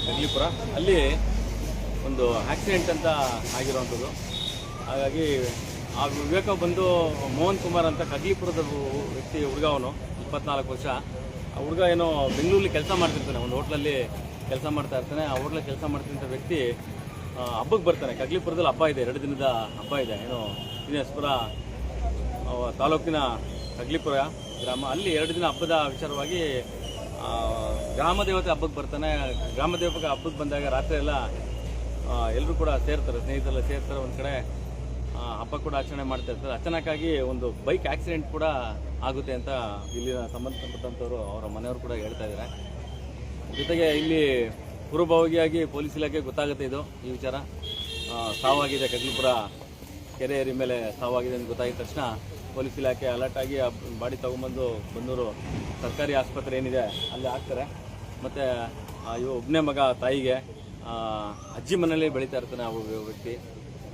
ಕಗ್ಲಿಪುರ ಅಲ್ಲಿ ಒಂದು ಆಕ್ಸಿಡೆಂಟ್ ಅಂತ ಆಗಿರುವಂಥದ್ದು. ಹಾಗಾಗಿ ಆ ವಿವೇಕ ಬಂದು ಮೋಹನ್ ಕುಮಾರ್ ಅಂತ ಕಗ್ಲಿಪುರದ ವ್ಯಕ್ತಿ ಹುಡುಗ, ಅವನು 24 ವರ್ಷ. ಆ ಹುಡುಗ ಏನೋ ಬೆಂಗಳೂರಲ್ಲಿ ಕೆಲಸ ಮಾಡ್ತಿರ್ತಾನೆ, ಒಂದು ಹೋಟ್ಲಲ್ಲಿ ಕೆಲಸ ಮಾಡ್ತಾ ಇರ್ತಾನೆ. ಆ ಹೋಟ್ಲಲ್ಲಿ ಕೆಲಸ ಮಾಡ್ತಿದ್ದ ವ್ಯಕ್ತಿ ಹಬ್ಬಕ್ಕೆ ಬರ್ತಾನೆ. ಕಗ್ಲಿಪುರದಲ್ಲಿ ಹಬ್ಬ ಇದೆ, 2 ದಿನದ ಹಬ್ಬ ಇದೆ. ಏನೋ ಶ್ರೀನಿವಾಸಪುರ ತಾಲೂಕಿನ ಕಗ್ಲಿಪುರ ಗ್ರಾಮ, ಅಲ್ಲಿ 2 ದಿನ ಹಬ್ಬದ ವಿಚಾರವಾಗಿ ಗ್ರಾಮ ದೇವತೆ ಹಬ್ಬಕ್ಕೆ ಬರ್ತಾನೆ. ಗ್ರಾಮ ದೇವತೆ ಹಬ್ಬಕ್ಕೆ ಬಂದಾಗ ರಾತ್ರಿ ಎಲ್ಲ ಎಲ್ಲರೂ ಕೂಡ ಸೇರ್ತಾರೆ, ಸ್ನೇಹಿತರೆಲ್ಲ ಸೇರ್ತಾರೆ, ಒಂದು ಕಡೆ ಹಬ್ಬ ಕೂಡ ಆಚರಣೆ ಮಾಡ್ತಾ ಇರ್ತಾರೆ. ಅಚಾನಕ್ಕಾಗಿ ಒಂದು ಬೈಕ್ ಆಕ್ಸಿಡೆಂಟ್ ಕೂಡ ಆಗುತ್ತೆ ಅಂತ ಇಲ್ಲಿನ ಸಂಬಂಧಪಟ್ಟಂಥವ್ರು, ಅವರ ಮನೆಯವರು ಕೂಡ ಹೇಳ್ತಾ ಇದ್ದಾರೆ. ಜೊತೆಗೆ ಇಲ್ಲಿ ಪೂರ್ವಭಾವಿಯಾಗಿ ಪೊಲೀಸ್ ಇಲಾಖೆ ಗೊತ್ತಾಗುತ್ತೆ ಈ ವಿಚಾರ. ಸಾವಾಗಿದೆ, ಕಗ್ಲಿಪುರ ಕೆರೆ ಏರಿ ಮೇಲೆ ಸಾವಾಗಿದೆ ಅಂತ ಗೊತ್ತಾಗಿದ ತಕ್ಷಣ ಪೊಲೀಸ್ ಇಲಾಖೆ ಅಲರ್ಟ್ ಆಗಿ ಬಾಡಿ ತಗೊಂಬಂದು ಬನ್ನೂರು ಸರ್ಕಾರಿ ಆಸ್ಪತ್ರೆ ಏನಿದೆ ಅಲ್ಲಿ ಹಾಕ್ತಾರೆ. ಮತ್ತು ಇವು ಒಬ್ಬನೇ ಮಗ, ತಾಯಿಗೆ ಅಜ್ಜಿ ಮನೆಯಲ್ಲಿ ಬೆಳೀತಾ ಇರ್ತಾನೆ ಆ ವ್ಯಕ್ತಿ.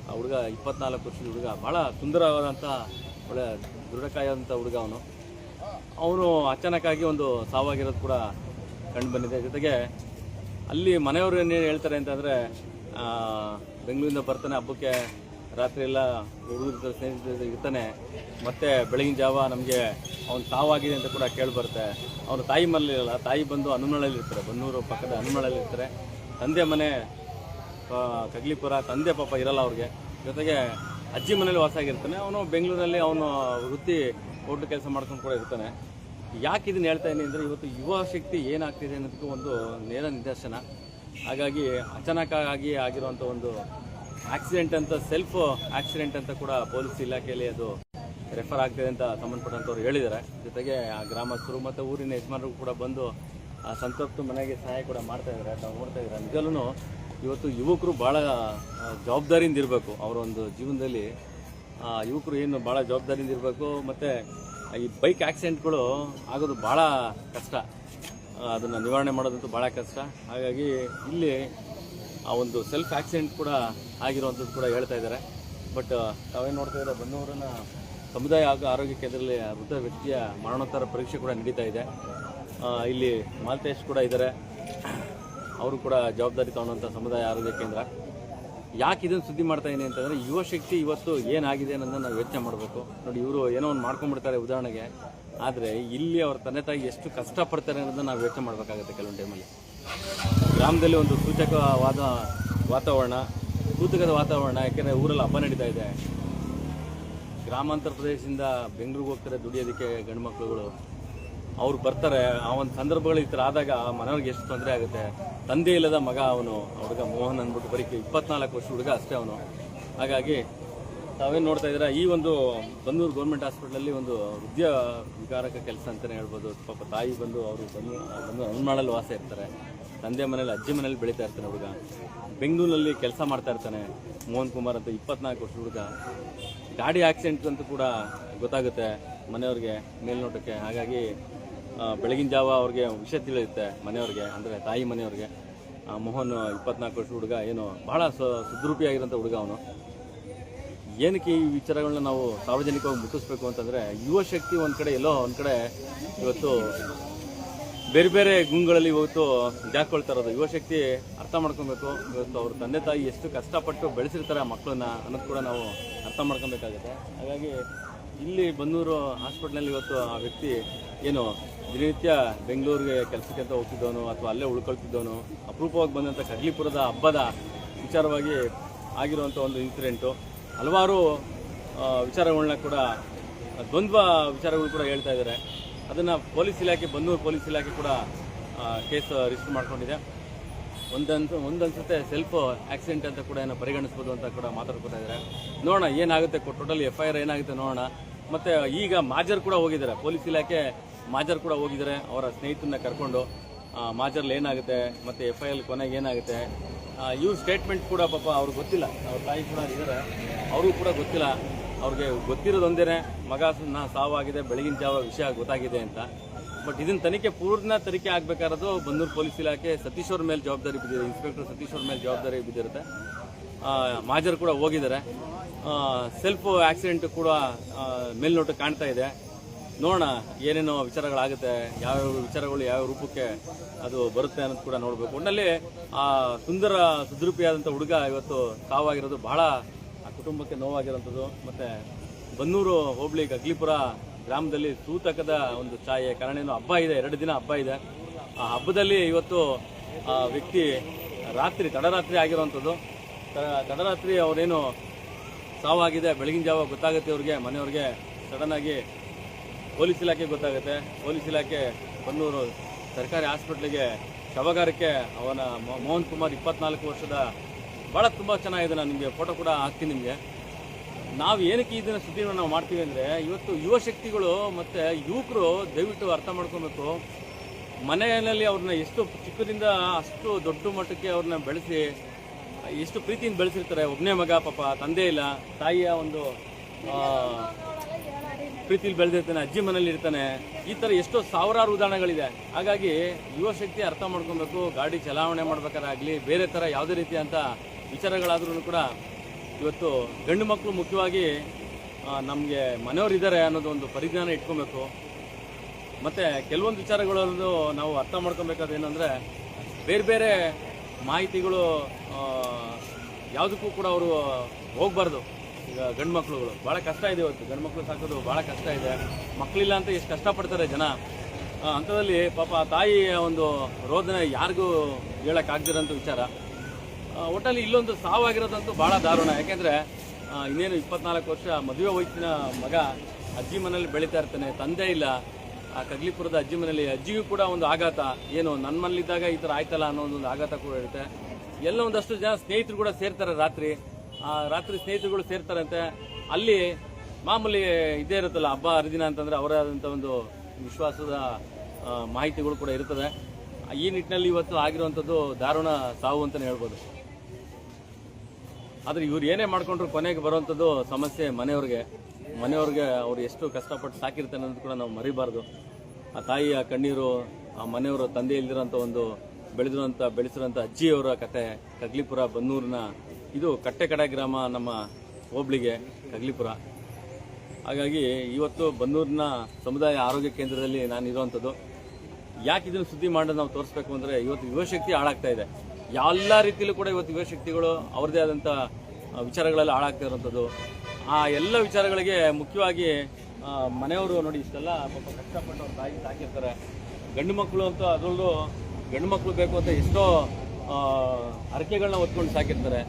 ಆ ಹುಡುಗ 24 ವರ್ಷದ ಹುಡುಗ, ಭಾಳ ಸುಂದರವಾದಂಥ ಒಳ್ಳೆ ದೃಢಕಾಯಂಥ ಹುಡುಗ. ಅವನು ಅಚಾನಕ್ಕಾಗಿ ಒಂದು ಸಾವಾಗಿರೋದು ಕೂಡ ಕಂಡು ಬಂದಿದೆ. ಜೊತೆಗೆ ಅಲ್ಲಿ ಮನೆಯವರು ಏನು ಹೇಳ್ತಾರೆ ಅಂತಂದರೆ, ಬೆಂಗಳೂರಿಂದ ಬರ್ತಾನೆ ಹಬ್ಬಕ್ಕೆ, ರಾತ್ರಿ ಎಲ್ಲ ಹುಡುಗರ ಸ್ನೇಹಿತರು ಇರ್ತಾನೆ, ಮತ್ತು ಬೆಳಗಿನ ಜಾವ ನಮಗೆ ಅವ್ನು ಸಾವಾಗಿದೆ ಅಂತ ಕೂಡ ಕೇಳಿಬರುತ್ತೆ. ಅವನು ತಾಯಿ ಮನೇಲಿರಲ್ಲ, ತಾಯಿ ಬಂದು ಹನುಮನಹಳ್ಳಿಯಲ್ಲಿ ಇರ್ತಾರೆ, ಬನ್ನೂರು ಪಕ್ಕದ ಹನುಮನಹಳ್ಳಿಯಲ್ಲಿ ಇರ್ತಾರೆ. ತಂದೆ ಮನೆ ಕಗ್ಲಿಪುರ, ತಂದೆ ಪಾಪ ಇರಲ್ಲ ಅವ್ರಿಗೆ. ಜೊತೆಗೆ ಅಜ್ಜಿ ಮನೇಲಿ ವಾಸ ಆಗಿರ್ತಾನೆ. ಅವನು ಬೆಂಗಳೂರಲ್ಲಿ ಅವನು ವೃತ್ತಿ ಹೋಟ್ಲು ಕೆಲಸ ಮಾಡ್ಕೊಂಡು ಕೂಡ ಇರ್ತಾನೆ. ಯಾಕೆ ಇದನ್ನು ಹೇಳ್ತಾ ಇದ್ದೀನಿ ಅಂದರೆ, ಇವತ್ತು ಯುವ ಶಕ್ತಿ ಏನಾಗ್ತಿದೆ ಅನ್ನೋದಕ್ಕೂ ಒಂದು ನೇರ ನಿದರ್ಶನ. ಹಾಗಾಗಿ ಅಚಾನಕ್ಕಾಗಿ ಆಗಿರುವಂಥ ಒಂದು ಆಕ್ಸಿಡೆಂಟ್ ಅಂತ, ಸೆಲ್ಫ್ ಆಕ್ಸಿಡೆಂಟ್ ಅಂತ ಕೂಡ ಪೊಲೀಸ್ ಇಲಾಖೆಯಲ್ಲಿ ಅದು ರೆಫರ್ ಆಗ್ತಿದೆ ಅಂತ ಸಂಬಂಧಪಟ್ಟಂಥವ್ರು ಹೇಳಿದ್ದಾರೆ. ಜೊತೆಗೆ ಆ ಗ್ರಾಮಸ್ಥರು ಮತ್ತು ಊರಿನ ಯಜಮಾನರು ಕೂಡ ಬಂದು ಆ ಸಂತಪ್ತ ಮನೆಗೆ ಸಹಾಯ ಕೂಡ ಮಾಡ್ತಾ ಇದ್ದಾರೆ. ನಾವು ನೋಡ್ತಾ ಇದ್ದಾರೆ. ನಿಜಲ್ಲೂ ಇವತ್ತು ಯುವಕರು ಭಾಳ ಜವಾಬ್ದಾರಿಯಿಂದ ಇರಬೇಕು. ಅವರ ಒಂದು ಜೀವನದಲ್ಲಿ ಯುವಕರು ಏನು ಭಾಳ ಜವಾಬ್ದಾರಿಯಿಂದ ಇರಬೇಕು. ಮತ್ತು ಈ ಬೈಕ್ ಆಕ್ಸಿಡೆಂಟ್ಗಳು ಆಗೋದು ಭಾಳ ಕಷ್ಟ, ಅದನ್ನು ನಿವಾರಣೆ ಮಾಡೋದಂತೂ ಭಾಳ ಕಷ್ಟ. ಹಾಗಾಗಿ ಇಲ್ಲಿ ಆ ಒಂದು ಸೆಲ್ಫ್ ಆಕ್ಸಿಡೆಂಟ್ ಕೂಡ ಆಗಿರುವಂಥದ್ದು ಕೂಡ ಹೇಳ್ತಾ ಇದ್ದಾರೆ. ಬಟ್ ತಾವೇನು ನೋಡ್ತಾ ಇದ್ದಾರೆ, ಬನ್ನೂರಿನ ಸಮುದಾಯ ಆರೋಗ್ಯ ಕೇಂದ್ರದಲ್ಲಿ ಮೃತ ವ್ಯಕ್ತಿಯ ಮರಣೋತ್ತರ ಪರೀಕ್ಷೆ ಕೂಡ ನಡೀತಾ ಇದೆ. ಇಲ್ಲಿ ಮಾಲ್ತೇಶ್ ಕೂಡ ಇದ್ದಾರೆ, ಅವರು ಕೂಡ ಜವಾಬ್ದಾರಿ ತಗೊಳ್ಳುವಂಥ ಸಮುದಾಯ ಆರೋಗ್ಯ ಕೇಂದ್ರ. ಯಾಕೆ ಇದನ್ನು ಸುದ್ದಿ ಮಾಡ್ತಾ ಇದ್ದೀನಿ ಅಂತಂದರೆ, ಯುವ ಶಕ್ತಿ ಇವತ್ತು ಏನಾಗಿದೆ ಅನ್ನೋದನ್ನು ನಾವು ಯೋಚನೆ ಮಾಡಬೇಕು. ನೋಡಿ, ಇವರು ಏನೋ ಒಂದು ಮಾಡ್ಕೊಂಡ್ಬಿಡ್ತಾರೆ ಉದಾಹರಣೆಗೆ, ಆದರೆ ಇಲ್ಲಿ ಅವ್ರ ತಂದೆ ತಾಯಿ ಎಷ್ಟು ಕಷ್ಟಪಡ್ತಾರೆ ಅನ್ನೋದನ್ನು ನಾವು ಯೋಚನೆ ಮಾಡಬೇಕಾಗುತ್ತೆ. ಕೆಲವೊಂದು ಟೈಮಲ್ಲಿ ಗ್ರಾಮದಲ್ಲಿ ಒಂದು ಸೂಚಕವಾದ ವಾತಾವರಣ, ಸೂತಕದ ವಾತಾವರಣ, ಯಾಕೆಂದರೆ ಊರಲ್ಲಿ ಹಬ್ಬ ನಡೀತಾ ಇದೆ. ಗ್ರಾಮಾಂತರ ಪ್ರದೇಶದಿಂದ ಬೆಂಗಳೂರಿಗೆ ಹೋಗ್ತಾರೆ ದುಡಿಯೋದಕ್ಕೆ ಗಂಡು ಮಕ್ಕಳುಗಳು. ಅವ್ರು ಬರ್ತಾರೆ, ಆ ಒಂದು ಸಂದರ್ಭಗಳು ಈ ಥರ ಆದಾಗ ಮನೆಯವ್ರಿಗೆ ಎಷ್ಟು ತೊಂದರೆ ಆಗುತ್ತೆ. ತಂದೆ ಇಲ್ಲದ ಮಗ ಅವನು, ಹುಡುಗ ಮೋಹನ್ ಅಂದ್ಬಿಟ್ಟು, ಬರೀ 24 ವರ್ಷ ಹುಡುಗ ಅಷ್ಟೇ ಅವನು. ಹಾಗಾಗಿ ತಾವೇನು ನೋಡ್ತಾ ಇದ್ದೀರಾ, ಈ ಒಂದು ಬನ್ನೂರು ಗೌರ್ಮೆಂಟ್ ಹಾಸ್ಪಿಟ್ಲಲ್ಲಿ ಒಂದು ಹೃದಯ ವಿಕಾರಕ ಕೆಲಸ ಅಂತಲೇ ಹೇಳ್ಬೋದು. ಪಾಪ ತಾಯಿ ಬಂದು ಅವರು ಬಂದು ಹನುಮನಹಳ್ಳಿ ವಾಸ ಇರ್ತಾರೆ, ತಂದೆ ಮನೇಲಿ ಅಜ್ಜಿ ಮನೇಲಿ ಬೆಳೀತಾ ಇರ್ತಾನೆ ಹುಡುಗ. ಬೆಂಗಳೂರಲ್ಲಿ ಕೆಲಸ ಮಾಡ್ತಾ ಇರ್ತಾನೆ ಮೋಹನ್ ಕುಮಾರ್ ಅಂತ, 24 ವರ್ಷ ಹುಡುಗ. ಗಾಡಿ ಆಕ್ಸಿಡೆಂಟ್ ಅಂತೂ ಕೂಡ ಗೊತ್ತಾಗುತ್ತೆ ಮನೆಯವ್ರಿಗೆ ಮೇಲ್ನೋಟಕ್ಕೆ. ಹಾಗಾಗಿ ಬೆಳಗಿನ ಜಾವ ಅವ್ರಿಗೆ ವಿಷಯ ತಿಳಿಯುತ್ತೆ ಮನೆಯವ್ರಿಗೆ, ಅಂದರೆ ತಾಯಿ ಮನೆಯವ್ರಿಗೆ. ಮೋಹನ್ 24 ವರ್ಷ ಹುಡುಗ ಏನು ಭಾಳ ಸುದ್ರೂಪಿಯಾಗಿರೋಂಥ ಹುಡುಗ ಅವನು. ಏನಕ್ಕೆ ಈ ವಿಚಾರಗಳನ್ನ ನಾವು ಸಾರ್ವಜನಿಕವಾಗಿ ಮುಟ್ಟಿಸ್ಬೇಕು ಅಂತಂದರೆ, ಯುವ ಶಕ್ತಿ ಒಂದು ಕಡೆ ಎಲ್ಲೋ ಒಂದು ಕಡೆ ಇವತ್ತು ಬೇರೆ ಬೇರೆ ಗುಂಗಳಲ್ಲಿ ಇವತ್ತು ಜಾಕೊಳ್ತಾ ಇರೋದು. ಯುವ ಶಕ್ತಿ ಅರ್ಥ ಮಾಡ್ಕೊಬೇಕು. ಇವತ್ತು ಅವ್ರ ತಂದೆ ತಾಯಿ ಎಷ್ಟು ಕಷ್ಟಪಟ್ಟು ಬೆಳೆಸಿರ್ತಾರೆ ಆ ಮಕ್ಕಳನ್ನ ಅನ್ನೋದು ಕೂಡ ನಾವು ಅರ್ಥ ಮಾಡ್ಕೊಬೇಕಾಗುತ್ತೆ. ಹಾಗಾಗಿ ಇಲ್ಲಿ ಬನ್ನೂರು ಹಾಸ್ಪಿಟ್ಲಲ್ಲಿ ಇವತ್ತು ಆ ವ್ಯಕ್ತಿ ಏನು ದಿನನಿತ್ಯ ಬೆಂಗಳೂರಿಗೆ ಕೆಲಸಕ್ಕೆ ಅಂತ ಹೋಗ್ತಿದ್ದವನು ಅಥವಾ ಅಲ್ಲೇ ಉಳ್ಕೊಳ್ತಿದ್ದವನು, ಅಪರೂಪವಾಗಿ ಬಂದಂಥ ಕಗ್ಲಿಪುರದ ಹಬ್ಬದ ವಿಚಾರವಾಗಿ ಆಗಿರುವಂಥ ಒಂದು ಇನ್ಸಿಡೆಂಟು. ಹಲವಾರು ವಿಚಾರಗಳನ್ನ ಕೂಡ, ದ್ವಂದ್ವ ವಿಚಾರಗಳು ಕೂಡ ಹೇಳ್ತಾ ಇದ್ದಾರೆ. ಅದನ್ನು ಪೊಲೀಸ್ ಇಲಾಖೆ, ಬನ್ನೂರು ಪೊಲೀಸ್ ಇಲಾಖೆ ಕೂಡ ಕೇಸ್ ರಿಜಿಸ್ಟರ್ ಮಾಡ್ಕೊಂಡಿದೆ. ಒಂದನ್ಸುತ್ತೆ ಸೆಲ್ಫ್ ಆಕ್ಸಿಡೆಂಟ್ ಅಂತ ಕೂಡ ಏನೋ ಪರಿಗಣಿಸ್ಬೋದು ಅಂತ ಕೂಡ ಮಾತಾಡ್ಕೊತಾ ಇದ್ದಾರೆ. ನೋಡೋಣ ಏನಾಗುತ್ತೆ, ಟೋಟಲ್ FIR ಏನಾಗುತ್ತೆ ನೋಡೋಣ. ಮತ್ತು ಈಗ ಮಾಜರ್ ಕೂಡ ಹೋಗಿದ್ದಾರೆ, ಪೊಲೀಸ್ ಇಲಾಖೆ ಮಾಜರ್ ಕೂಡ ಹೋಗಿದ್ದಾರೆ ಅವರ ಸ್ನೇಹಿತರನ್ನ ಕರ್ಕೊಂಡು. ಮಾಜರ್ಲಿ ಏನಾಗುತ್ತೆ ಮತ್ತು FIR ಕೊನೆಗೆ ಏನಾಗುತ್ತೆ, ಇವ್ರ ಸ್ಟೇಟ್ಮೆಂಟ್ ಕೂಡ ಪಾಪ ಅವ್ರಿಗೆ ಗೊತ್ತಿಲ್ಲ. ಅವ್ರ ತಾಯಿ ಕೂಡ ಇದ್ದಾರೆ, ಅವ್ರಿಗೂ ಕೂಡ ಗೊತ್ತಿಲ್ಲ. ಅವ್ರಿಗೆ ಗೊತ್ತಿರೋದೊಂದೇ ಮಗ ಸಾವಾಗಿದೆ, ಬೆಳಗಿನ ಜಾವ ವಿಷಯ ಗೊತ್ತಾಗಿದೆ ಅಂತ. ಬಟ್ ಇದನ್ನ ಪೂರ್ಣ ತನಿಖೆ ಆಗಬೇಕಾರೋದು ಬನ್ನೂರು ಪೊಲೀಸ್ ಇಲಾಖೆ ಸತೀಶ್ ಅವ್ರ ಮೇಲೆ ಜವಾಬ್ದಾರಿ ಬಿದ್ದಿದೆ, ಇನ್ಸ್ಪೆಕ್ಟರ್ ಸತೀಶ್ ಅವ್ರ ಮೇಲೆ ಜವಾಬ್ದಾರಿ ಬಿದ್ದಿರುತ್ತೆ. ಮಾಜರ್ ಕೂಡ ಹೋಗಿದ್ದಾರೆ. ಸೆಲ್ಫ್ ಆಕ್ಸಿಡೆಂಟ್ ಕೂಡ ಮೇಲ್ನೋಟ ಕಾಣ್ತಾ ಇದೆ. ನೋಡೋಣ ಏನೇನೋ ವಿಚಾರಗಳಾಗುತ್ತೆ, ಯಾವ್ಯಾವ ವಿಚಾರಗಳು ಯಾವ ರೂಪಕ್ಕೆ ಅದು ಬರುತ್ತೆ ಅನ್ನೋದು ಕೂಡ ನೋಡಬೇಕು. ಒಟ್ಟಿನಲ್ಲಿ ಆ ಸುದೃಪಿಯಾದಂಥ ಹುಡುಗ ಇವತ್ತು ಸಾವಾಗಿರೋದು ಬಹಳ ಆ ಕುಟುಂಬಕ್ಕೆ ನೋವಾಗಿರೋಂಥದ್ದು. ಮತ್ತು ಬನ್ನೂರು ಹೋಬಳಿ ಗಗ್ಲಿಪುರ ಗ್ರಾಮದಲ್ಲಿ ಸೂತಕದ ಒಂದು ಛಾಯೆ. ಕಾರಣ ಏನು, ಹಬ್ಬ ಇದೆ, 2 ದಿನ ಹಬ್ಬ ಇದೆ. ಆ ಹಬ್ಬದಲ್ಲಿ ಇವತ್ತು ಆ ವ್ಯಕ್ತಿ ತಡರಾತ್ರಿ ಆಗಿರುವಂಥದ್ದು. ತಡರಾತ್ರಿ ಅವರೇನು ಸಾವಾಗಿದೆ ಬೆಳಗಿನ ಜಾವ ಗೊತ್ತಾಗುತ್ತೆ ಅವ್ರಿಗೆ, ಮನೆಯವ್ರಿಗೆ. ಸಡನ್ ಆಗಿ ಪೊಲೀಸ್ ಇಲಾಖೆ ಗೊತ್ತಾಗುತ್ತೆ. ಪೊಲೀಸ್ ಇಲಾಖೆ ಬನ್ನೂರು ಸರ್ಕಾರಿ ಹಾಸ್ಪಿಟ್ಲಿಗೆ ಶವಗಾರಕ್ಕೆ ಅವನ ಮೋಹನ್ ಕುಮಾರ್ 24 ವರ್ಷದ, ಭಾಳ ತುಂಬ ಚೆನ್ನಾಗಿದೆ. ನಾನು ನಿಮಗೆ ಫೋಟೋ ಕೂಡ ಹಾಕ್ತೀನಿ ನಿಮಗೆ. ನಾವು ಏನಕ್ಕೆ ಇದನ್ನ ಸುದ್ದಿಯನ್ನು ನಾವು ಮಾಡ್ತೀವಿ ಅಂದರೆ, ಇವತ್ತು ಯುವ ಶಕ್ತಿಗಳು ಮತ್ತು ಯುವಕರು ದಯವಿಟ್ಟು ಅರ್ಥ ಮಾಡ್ಕೊಬೇಕು. ಮನೆಯಲ್ಲಿ ಅವ್ರನ್ನ ಎಷ್ಟು ಚಿಕ್ಕದಿಂದ ಅಷ್ಟು ದೊಡ್ಡ ಮಟ್ಟಕ್ಕೆ ಅವ್ರನ್ನ ಬೆಳೆಸಿ ಎಷ್ಟು ಪ್ರೀತಿಯಿಂದ ಬೆಳೆಸಿರ್ತಾರೆ. ಒಬ್ಬನೇ ಮಗ, ಪಾಪ ತಂದೆ ಇಲ್ಲ, ತಾಯಿಯ ಒಂದು ಪ್ರೀತಿಲಿ ಬೆಳೆದಿರ್ತಾನೆ, ಅಜ್ಜಿ ಮನೇಲಿ ಇರ್ತಾನೆ. ಈ ಥರ ಎಷ್ಟೋ ಸಾವಿರಾರು ಉದಾಹರಣೆಗಳಿದೆ. ಹಾಗಾಗಿ ಯುವ ಶಕ್ತಿ ಅರ್ಥ ಮಾಡ್ಕೊಬೇಕು. ಗಾಡಿ ಚಲಾವಣೆ ಮಾಡ್ಬೇಕಾರಾಗಲಿ, ಬೇರೆ ಥರ ಯಾವುದೇ ರೀತಿಯಂಥ ವಿಚಾರಗಳಾದ್ರೂ ಕೂಡ ಇವತ್ತು ಗಂಡು ಮಕ್ಕಳು ಮುಖ್ಯವಾಗಿ ನಮಗೆ ಮನೆಯವರಿದ್ದಾರೆ ಅನ್ನೋದು ಒಂದು ಪರಿಜ್ಞಾನ ಇಟ್ಕೊಬೇಕು. ಮತ್ತು ಕೆಲವೊಂದು ವಿಚಾರಗಳನ್ನು ನಾವು ಅರ್ಥ ಮಾಡ್ಕೊಬೇಕಾದ್ರೆ ಏನಂದರೆ, ಬೇರೆ ಬೇರೆ ಮಾಹಿತಿಗಳು ಯಾವುದಕ್ಕೂ ಕೂಡ ಅವರು ಹೋಗಬಾರ್ದು. ಈಗ ಗಂಡು ಮಕ್ಕಳುಗಳು ಭಾಳ ಕಷ್ಟ ಇದೆ. ಇವತ್ತು ಗಂಡು ಮಕ್ಕಳು ಸಾಕೋದು ಭಾಳ ಕಷ್ಟ ಇದೆ. ಮಕ್ಕಳಿಲ್ಲ ಅಂತ ಎಷ್ಟು ಕಷ್ಟಪಡ್ತಾರೆ ಜನ. ಅಂಥದ್ರಲ್ಲಿ ಪಾಪ ತಾಯಿಯ ಒಂದು ರೋದನೆ ಯಾರಿಗೂ ಹೇಳೋಕ್ಕಾಗದಿರೋಂಥ ವಿಚಾರ. ಒಟ್ಟಲ್ಲಿ ಇಲ್ಲೊಂದು ಸಾವಾಗಿರೋದಂತೂ ಭಾಳ ದಾರುಣ. ಯಾಕೆಂದರೆ ಇನ್ನೇನು 24 ವರ್ಷ ಮದುವೆ ವಯಸ್ಸಿನ ಮಗ ಅಜ್ಜಿ ಮನೇಲಿ ಬೆಳೀತಾ ಇರ್ತಾನೆ, ತಂದೆ ಇಲ್ಲ. ಆ ಕಗ್ಲಿಪುರದ ಅಜ್ಜಿ ಮನೇಲಿ ಅಜ್ಜಿಗೂ ಕೂಡ ಒಂದು ಆಘಾತ, ಏನು ನನ್ನ ಮನೇಲಿದ್ದಾಗ ಈ ಥರ ಆಯ್ತಲ್ಲ ಅನ್ನೋ ಒಂದು ಆಘಾತ ಕೂಡ ಇರುತ್ತೆ. ಎಲ್ಲ ಒಂದಷ್ಟು ಜನ ಸ್ನೇಹಿತರು ಕೂಡ ಸೇರ್ತಾರೆ ರಾತ್ರಿ ಸ್ನೇಹಿತರುಗಳು ಸೇರ್ತಾರಂತೆ. ಅಲ್ಲಿ ಮಾಮೂಲಿ ಇದೇ ಇರುತ್ತಲ್ಲ, ಹಬ್ಬ ಹರಿದಿನ ಅಂತಂದರೆ ಅವರಾದಂಥ ಒಂದು ವಿಶ್ವಾಸದ ಮಾಹಿತಿಗಳು ಕೂಡ ಇರ್ತದೆ. ಈ ನಿಟ್ಟಿನಲ್ಲಿ ಇವತ್ತು ಆಗಿರುವಂಥದ್ದು ದಾರುಣ ಸಾವು ಅಂತಲೇ ಹೇಳ್ಬೋದು. ಆದರೆ ಇವ್ರು ಏನೇ ಮಾಡ್ಕೊಂಡ್ರು ಕೊನೆಗೆ ಬರುವಂಥದ್ದು ಸಮಸ್ಯೆ ಮನೆಯವ್ರಿಗೆ ಅವ್ರು ಎಷ್ಟು ಕಷ್ಟಪಟ್ಟು ಸಾಕಿರ್ತಾನೆ ಅನ್ನೋದು ಕೂಡ ನಾವು ಮರಿಬಾರ್ದು. ಆ ತಾಯಿಯ ಕಣ್ಣೀರು, ಆ ಮನೆಯವರು ತಂದೆ ಇಲ್ದಿರೋಂಥ ಒಂದು ಬೆಳೆಸಿರೋಂಥ ಅಜ್ಜಿಯವರ ಕತೆ. ಕಗ್ಲಿಪುರ ಬನ್ನೂರಿನ ಇದು ಕಟ್ಟೆಕಡ ಗ್ರಾಮ, ನಮ್ಮ ಹೋಬಳಿಗೆ ಕಗ್ಲಿಪುರ. ಹಾಗಾಗಿ ಇವತ್ತು ಬನ್ನೂರಿನ ಸಮುದಾಯ ಆರೋಗ್ಯ ಕೇಂದ್ರದಲ್ಲಿ ನಾನು ಇರುವಂಥದ್ದು. ಯಾಕೆ ಇದನ್ನು ಸುದ್ದಿ ಮಾಡೋದು ನಾವು ತೋರಿಸ್ಬೇಕು ಅಂದರೆ, ಇವತ್ತು ಯುವಶಕ್ತಿ ಹಾಳಾಗ್ತಾ ಇದೆ. ಎಲ್ಲ ರೀತಿಯಲ್ಲೂ ಕೂಡ ಇವತ್ತು ಯುವಶಕ್ತಿಗಳು ಅವ್ರದ್ದೇ ಆದಂಥ ವಿಚಾರಗಳೆಲ್ಲ ಹಾಳಾಗ್ತಾ ಇರೋಂಥದ್ದು. ಆ ಎಲ್ಲ ವಿಚಾರಗಳಿಗೆ ಮುಖ್ಯವಾಗಿ ಮನೆಯವರು ನೋಡಿ ಇಷ್ಟೆಲ್ಲ ಪಾಪ ಕಷ್ಟಪಟ್ಟು ಅವ್ರ ತಾಯಿ ಸಾಕಿರ್ತಾರೆ. ಗಂಡು ಮಕ್ಕಳು ಅಂತ ಅದರಲ್ಲೂ ಗಂಡು ಮಕ್ಕಳು ಬೇಕು ಅಂತ ಎಷ್ಟೋ ಹರಕೆಗಳನ್ನ ಹೊತ್ಕೊಂಡು ಸಾಕಿರ್ತಾರೆ.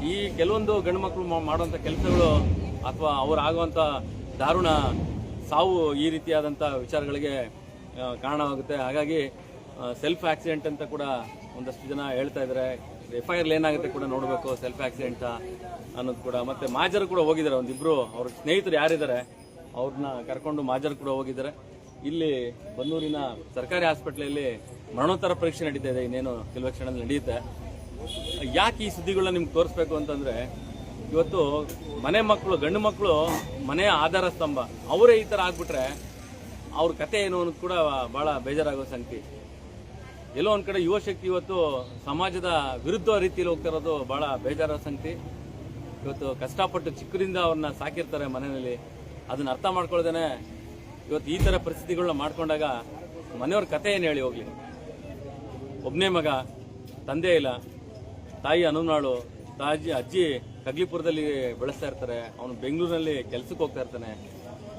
ಈ ಕೆಲವೊಂದು ಗಂಡು ಮಕ್ಕಳು ಮಾಡುವಂಥ ಕೆಲಸಗಳು ಅಥವಾ ಆಗುವಂಥ ದಾರುಣ ಸಾವು ಈ ರೀತಿಯಾದಂಥ ವಿಚಾರಗಳಿಗೆ ಕಾರಣವಾಗುತ್ತೆ. ಹಾಗಾಗಿ ಸೆಲ್ಫ್ ಆಕ್ಸಿಡೆಂಟ್ ಅಂತ ಕೂಡ ಒಂದಷ್ಟು ಜನ ಹೇಳ್ತಾ ಇದ್ದಾರೆ. FIR ಏನಾಗುತ್ತೆ ಕೂಡ ನೋಡಬೇಕು, ಸೆಲ್ಫ್ ಆಕ್ಸಿಡೆಂಟ್ ಅನ್ನೋದು ಕೂಡ. ಮತ್ತು ಮಾಜರು ಕೂಡ ಹೋಗಿದ್ದಾರೆ, ಒಂದಿಬ್ಬರು ಅವ್ರ ಸ್ನೇಹಿತರು ಯಾರಿದ್ದಾರೆ ಅವ್ರನ್ನ ಕರ್ಕೊಂಡು ಮಾಜರು ಕೂಡ ಹೋಗಿದ್ದಾರೆ. ಇಲ್ಲಿ ಬನ್ನೂರಿನ ಸರ್ಕಾರಿ ಹಾಸ್ಪಿಟ್ಲಲ್ಲಿ ಮರಣೋತ್ತರ ಪರೀಕ್ಷೆ ನಡೀತಾ ಇದೆ, ಇನ್ನೇನು ಕೆಲವು ಕ್ಷಣದಲ್ಲಿ ನಡೆಯುತ್ತೆ. ಯಾಕೆ ಈ ಸುದ್ದಿಗಳನ್ನ ನಿಮ್ಗೆ ತೋರಿಸ್ಬೇಕು ಅಂತಂದರೆ, ಇವತ್ತು ಗಂಡು ಮಕ್ಕಳು ಮನೆಯ ಆಧಾರ ಸ್ತಂಭ. ಅವರೇ ಈ ಥರ ಆಗ್ಬಿಟ್ರೆ ಅವ್ರ ಕತೆ ಏನು ಅನ್ನೋದು ಕೂಡ ಭಾಳ ಬೇಜಾರಾಗೋ ಸಂಗತಿ. ಎಲ್ಲೋ ಒಂದು ಕಡೆ ಯುವಶಕ್ತಿ ಇವತ್ತು ಸಮಾಜದ ವಿರುದ್ಧ ರೀತಿಯಲ್ಲಿ ಹೋಗ್ತಾ ಇರೋದು ಭಾಳ ಬೇಜಾರಾಗೋ ಸಂಗತಿ. ಇವತ್ತು ಕಷ್ಟಪಟ್ಟು ಚಿಕ್ಕದಿಂದ ಅವ್ರನ್ನ ಸಾಕಿರ್ತಾರೆ ಮನೆಯಲ್ಲಿ, ಅದನ್ನ ಅರ್ಥ ಮಾಡ್ಕೊಳ್ದೇನೆ ಇವತ್ತು ಈ ಥರ ಪರಿಸ್ಥಿತಿಗಳನ್ನ ಮಾಡ್ಕೊಂಡಾಗ ಮನೆಯವ್ರ ಕತೆ ಏನು ಹೇಳಿ ಹೋಗ್ಲಿ. ಒಬ್ಬನೇ ಮಗ, ತಂದೆ ಇಲ್ಲ, ತಾಯಿ ಅನುನಾಳು, ಅಜ್ಜಿ ಕಗ್ಲಿಪುರದಲ್ಲಿ ಬೆಳೆಸ್ತಾ ಇರ್ತಾರೆ, ಅವನು ಬೆಂಗಳೂರಿನಲ್ಲಿ ಕೆಲ್ಸಕ್ಕೆ ಹೋಗ್ತಾ ಇರ್ತಾನೆ.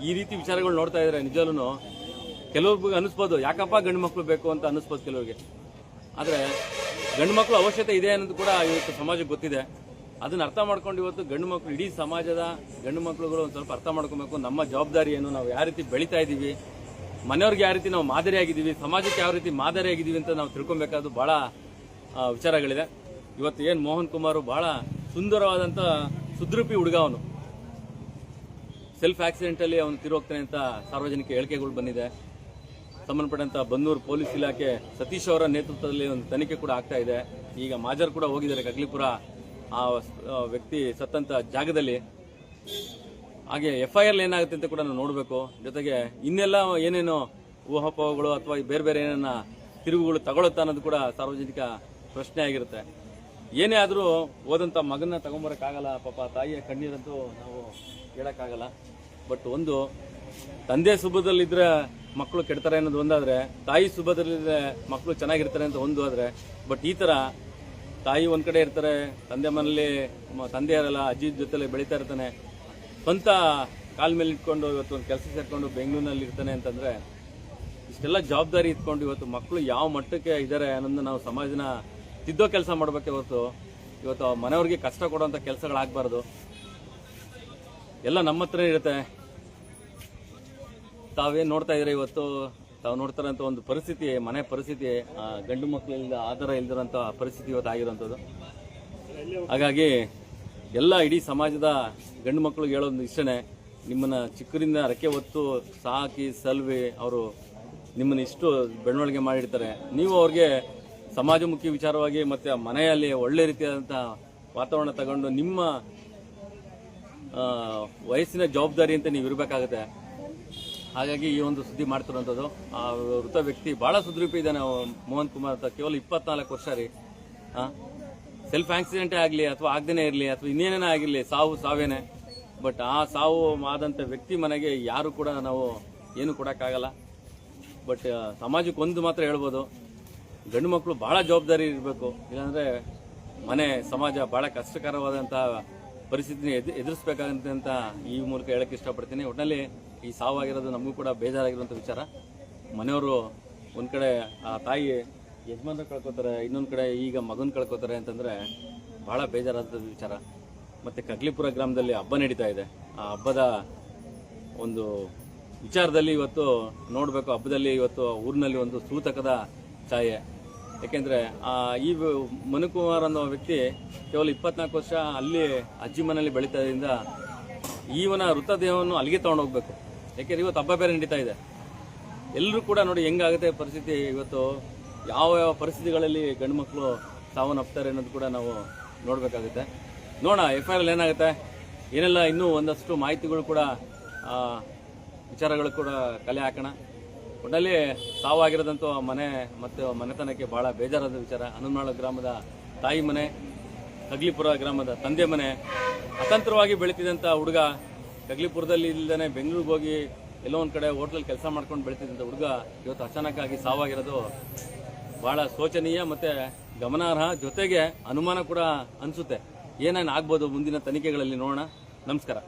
ಈ ರೀತಿ ವಿಚಾರಗಳು ನೋಡ್ತಾ ಇದ್ರೆ ನಿಜವೂ ಕೆಲವ್ರಿಗೆ ಅನಿಸ್ಬೋದು, ಯಾಕಪ್ಪ ಗಂಡು ಮಕ್ಕಳು ಬೇಕು ಅಂತ ಅನಿಸ್ಬೋದು ಕೆಲವ್ರಿಗೆ. ಆದರೆ ಗಂಡು ಮಕ್ಕಳು ಅವಶ್ಯಕತೆ ಇದೆ ಅನ್ನೋದು ಕೂಡ ಇವತ್ತು ಸಮಾಜಕ್ಕೆ ಗೊತ್ತಿದೆ. ಅದನ್ನ ಅರ್ಥ ಮಾಡ್ಕೊಂಡು ಇವತ್ತು ಗಂಡು ಮಕ್ಕಳು, ಇಡೀ ಸಮಾಜದ ಗಂಡು ಮಕ್ಕಳುಗಳು ಒಂದು ಸ್ವಲ್ಪ ಅರ್ಥ ಮಾಡ್ಕೊಬೇಕು. ನಮ್ಮ ಜವಾಬ್ದಾರಿ ಏನು, ನಾವು ಯಾವ ರೀತಿ ಬೆಳೀತಾ ಇದ್ದೀವಿ, ಮನೆಯವ್ರಿಗೆ ಯಾವ ರೀತಿ ನಾವು ಮಾದರಿಯಾಗಿದ್ದೀವಿ, ಸಮಾಜಕ್ಕೆ ಯಾವ ರೀತಿ ಮಾದರಿಯಾಗಿದ್ದೀವಿ ಅಂತ ನಾವು ತಿಳ್ಕೊಬೇಕಾದ್ದು ಭಾಳ ವಿಚಾರಗಳಿದೆ. ಇವತ್ತು ಏನು ಮೋಹನ್ ಕುಮಾರ್ ಭಾಳ ಸುಂದರವಾದಂಥ ಸುದೃಪಿ ಹುಡುಗ, ಅವನು ಸೆಲ್ಫ್ ಆಕ್ಸಿಡೆಂಟಲ್ಲಿ ಅವನು ತಿರೋಗ್ತಾನೆ ಅಂತ ಸಾರ್ವಜನಿಕ ಹೇಳಿಕೆಗಳು ಬಂದಿದೆ. ಸಂಬಂಧಪಟ್ಟಂಥ ಬನ್ನೂರು ಪೊಲೀಸ್ ಇಲಾಖೆ ಸತೀಶ್ ಅವರ ನೇತೃತ್ವದಲ್ಲಿ ಒಂದು ತನಿಖೆ ಕೂಡ ಆಗ್ತಾ ಇದೆ. ಈಗ ಮಾಜರ್ ಕೂಡ ಹೋಗಿದ್ದಾರೆ ಕಗ್ಲಿಪುರ ಆ ವ್ಯಕ್ತಿ ಸತ್ತಂತ ಜಾಗದಲ್ಲಿ. ಹಾಗೆ FIR ಏನಾಗುತ್ತೆ ಅಂತ ಕೂಡ ನಾವು ನೋಡಬೇಕು. ಜೊತೆಗೆ ಇನ್ನೆಲ್ಲ ಏನೇನು ಊಹಾಪೋಹಗಳು ಅಥವಾ ಬೇರೆ ಬೇರೆ ಏನೇನ ತಿರುವುಗಳು ತಗೊಳುತ್ತಾ ಅನ್ನೋದು ಕೂಡ ಸಾರ್ವಜನಿಕ ಪ್ರಶ್ನೆ ಆಗಿರುತ್ತೆ. ಏನೇ ಆದರೂ ಓದಂಥ ಮಗನ ತಗೊಂಬರೋಕ್ಕಾಗಲ್ಲ. ಪಾಪ ತಾಯಿಯ ಕಣ್ಣೀರಂತೂ ನಾವು ಹೇಳೋಕ್ಕಾಗಲ್ಲ. ಬಟ್ ಒಂದು ತಂದೆ ಸುಖದಲ್ಲಿದ್ರೆ ಮಕ್ಕಳು ಕೆಡ್ತಾರೆ ಅನ್ನೋದು ಒಂದಾದ್ರೆ, ತಾಯಿ ಸುಖದಲ್ಲಿದ್ರೆ ಮಕ್ಕಳು ಚೆನ್ನಾಗಿರ್ತಾರೆ ಅಂತ ಒಂದು ಆದ್ರೆ, ಬಟ್ ಈ ತರ ತಾಯಿ ಒಂದ್ ಕಡೆ ಇರ್ತಾರೆ, ತಂದೆ ಮನೇಲಿ ತಂದೆ ಇರಲ್ಲ, ಅಜ್ಜಿ ಜೊತೆಲೆ ಬೆಳೀತಾ ಇರ್ತಾನೆ, ಸ್ವಂತ ಕಾಲ್ ಮೇಲೆ ಇಟ್ಕೊಂಡು ಇವತ್ತು ಒಂದು ಕೆಲಸ ಸೇರ್ಕೊಂಡು ಬೆಂಗಳೂರಿನಲ್ಲಿ ಇರ್ತಾನೆ ಅಂತಂದ್ರೆ, ಇಷ್ಟೆಲ್ಲ ಜವಾಬ್ದಾರಿ ಇಟ್ಕೊಂಡು ಇವತ್ತು ಮಕ್ಕಳು ಯಾವ ಮಟ್ಟಕ್ಕೆ ಇದ್ದಾರೆ ಅನ್ನೋದನ್ನ ನಾವು ಸಮಾಜನ ತಿದ್ದೋ ಕೆಲಸ ಮಾಡ್ಬೇಕೆ ಹೊರತು ಇವತ್ತು ಮನೆಯವ್ರಿಗೆ ಕಷ್ಟ ಕೊಡುವಂತ ಕೆಲಸಗಳಾಗಬಾರ್ದು. ಎಲ್ಲ ನಮ್ಮ ಹತ್ರ ಇರುತ್ತೆ. ತಾವೇನ್ ನೋಡ್ತಾ ಇದ್ರೆ ಇವತ್ತು ತಾವು ನೋಡ್ತಾರಂತ ಒಂದು ಪರಿಸ್ಥಿತಿ, ಮನೆ ಪರಿಸ್ಥಿತಿ, ಗಂಡು ಮಕ್ಕಳಿಂದ ಆಧಾರ ಇಲ್ದಿರೋಂಥ ಪರಿಸ್ಥಿತಿ ಇವತ್ತು ಆಗಿರೋಂಥದ್ದು. ಹಾಗಾಗಿ ಎಲ್ಲ ಇಡೀ ಸಮಾಜದ ಗಂಡು ಮಕ್ಕಳಿಗೆ ಹೇಳೋದು ಇಷ್ಟನೇ, ನಿಮ್ಮನ್ನ ಚಿಕ್ಕರಿಂದ ರೆಕ್ಕೆ ಹೊತ್ತು ಸಾಕಿ ಸಲ್ವಿ ಅವರು ನಿಮ್ಮನ್ನ ಇಷ್ಟು ಬೆಳವಣಿಗೆ ಮಾಡಿರ್ತಾರೆ. ನೀವು ಅವ್ರಿಗೆ ಸಮಾಜಮುಖಿ ವಿಚಾರವಾಗಿ ಮತ್ತೆ ಮನೆಯಲ್ಲಿ ಒಳ್ಳೆ ರೀತಿಯಾದಂಥ ವಾತಾವರಣ ತಗೊಂಡು ನಿಮ್ಮ ವಯಸ್ಸಿನ ಜವಾಬ್ದಾರಿ ಅಂತ ನೀವು ಇರಬೇಕಾಗುತ್ತೆ. ಹಾಗಾಗಿ ಈ ಒಂದು ಸುದ್ದಿ ಮಾಡ್ತಿರೋಂಥದ್ದು. ಆ ವೃತ ವ್ಯಕ್ತಿ ಬಹಳ ಸುದೃಢ ಇದ್ದಾನೆ ಮೋಹನ್ ಕುಮಾರ್ ಅಂತ, ಕೇವಲ 24 ವರ್ಷ ರೀ. ಸೆಲ್ಫ್ ಆಕ್ಸಿಡೆಂಟೇ ಆಗಲಿ ಅಥವಾ ಆಗದೇನೆ ಇರಲಿ ಅಥವಾ ಇನ್ನೇನೇ ಆಗಿರಲಿ, ಸಾವೇನೆ. ಬಟ್ ಆ ಸಾವು ಆದಂಥ ವ್ಯಕ್ತಿ ಮನೆಗೆ ಯಾರು ಕೂಡ ನಾವು ಏನು ಕೊಡೋಕ್ಕಾಗಲ್ಲ. ಬಟ್ ಸಮಾಜಕ್ಕೆ ಒಂದು ಮಾತ್ರ ಹೇಳ್ಬೋದು, ಗಂಡು ಮಕ್ಕಳು ಬಹಳ ಜವಾಬ್ದಾರಿ ಇರಬೇಕು. ಇಲ್ಲಾಂದ್ರೆ ಮನೆ ಸಮಾಜ ಬಹಳ ಕಷ್ಟಕರವಾದಂಥ ಪರಿಸ್ಥಿತಿನ ಎದುರಿಸಬೇಕಾಗಂತ ಈ ಮೂಲಕ ಹೇಳಕ್ಕೆ ಇಷ್ಟಪಡ್ತೀನಿ. ಒಟ್ಟಿನಲ್ಲಿ ಈ ಸಾವಾಗಿರೋದು ನಮಗೂ ಕೂಡ ಬೇಜಾರಾಗಿರುವಂಥ ವಿಚಾರ. ಮನೆಯವರು ಒಂದ್ ಕಡೆ ಆ ತಾಯಿ ಯಜಮಾನ್ರು ಕಳ್ಕೊತಾರೆ, ಇನ್ನೊಂದು ಕಡೆ ಈಗ ಮಗನ್ ಕಳ್ಕೊತಾರೆ ಅಂತಂದ್ರೆ ಬಹಳ ಬೇಜಾರಾದ ವಿಚಾರ. ಮತ್ತೆ ಕಗ್ಲಿಪುರ ಗ್ರಾಮದಲ್ಲಿ ಹಬ್ಬ ನಡೀತಾ ಇದೆ. ಆ ಹಬ್ಬದ ಒಂದು ವಿಚಾರದಲ್ಲಿ ಇವತ್ತು ನೋಡಬೇಕು. ಹಬ್ಬದಲ್ಲಿ ಇವತ್ತು ಊರಿನಲ್ಲಿ ಒಂದು ಸೂತಕದ ಛಾಯೆ. ಯಾಕೆಂದ್ರೆ ಈ ಮನುಕುಮಾರ್ ಅನ್ನೋ ವ್ಯಕ್ತಿ ಕೇವಲ 24 ವರ್ಷ ಅಲ್ಲಿ ಅಜ್ಜಿ ಮನೆಯಲ್ಲಿ ಬೆಳೀತಾ ಇದ್ರಿಂದ ಇವನ ವೃತದೇಹವನ್ನು ಅಲ್ಲಿಗೆ ತಗೊಂಡೋಗ್ಬೇಕು. ಯಾಕೆಂದ್ರೆ ಇವತ್ತು ಹಬ್ಬ ಬೇರೆ ನಡೀತಾ ಇದೆ. ಎಲ್ಲರೂ ಕೂಡ ನೋಡಿ ಹೆಂಗಾಗುತ್ತೆ ಪರಿಸ್ಥಿತಿ. ಇವತ್ತು ಯಾವ ಯಾವ ಪರಿಸ್ಥಿತಿಗಳಲ್ಲಿ ಗಂಡು ಮಕ್ಕಳು ಸಾವನ್ನಪ್ತಾರೆ ಅನ್ನೋದು ಕೂಡ ನಾವು ನೋಡ್ಬೇಕಾಗುತ್ತೆ. ನೋಡೋಣ FIR ಏನಾಗುತ್ತೆ, ಏನೆಲ್ಲ ಇನ್ನೂ ಒಂದಷ್ಟು ಮಾಹಿತಿಗಳು ಕೂಡ ವಿಚಾರಗಳು ಕೂಡ ಕಲೆ ಹಾಕೋಣ. ಒಟ್ಟಲ್ಲಿ ಸಾವಾಗಿರೋದಂತೂ ಮನೆ ಮತ್ತು ಮನೆತನಕ್ಕೆ ಬಹಳ ಬೇಜಾರಾದ ವಿಚಾರ. ಹನುಮನಾಳ ಗ್ರಾಮದ ತಾಯಿ ಮನೆ, ಕಗ್ಲಿಪುರ ಗ್ರಾಮದ ತಂದೆ ಮನೆ, ಅತಂತ್ರವಾಗಿ ಬೆಳೀತಿದ್ದಂಥ ಹುಡುಗ, ಕಗ್ಲಿಪುರದಲ್ಲಿ ಇಲ್ಲದೇ ಬೆಂಗಳೂರಿಗೆ ಹೋಗಿ ಎಲ್ಲೋ ಒಂದು ಕಡೆ ಹೋಟ್ಲಲ್ಲಿ ಕೆಲಸ ಮಾಡ್ಕೊಂಡು ಬೆಳೀತಿದ್ದಂಥ ಹುಡುಗ ಇವತ್ತು ಅಚಾನಕ್ಕಾಗಿ ಸಾವಾಗಿರೋದು ಬಹಳ ಶೋಚನೀಯ ಮತ್ತೆ ಗಮನಾರ್ಹ. ಜೊತೆಗೆ ಅನುಮಾನ ಕೂಡ ಅನಿಸುತ್ತೆ, ಏನೇನು ಆಗ್ಬೋದು ಮುಂದಿನ ತನಿಖೆಗಳಲ್ಲಿ ನೋಡೋಣ. ನಮಸ್ಕಾರ.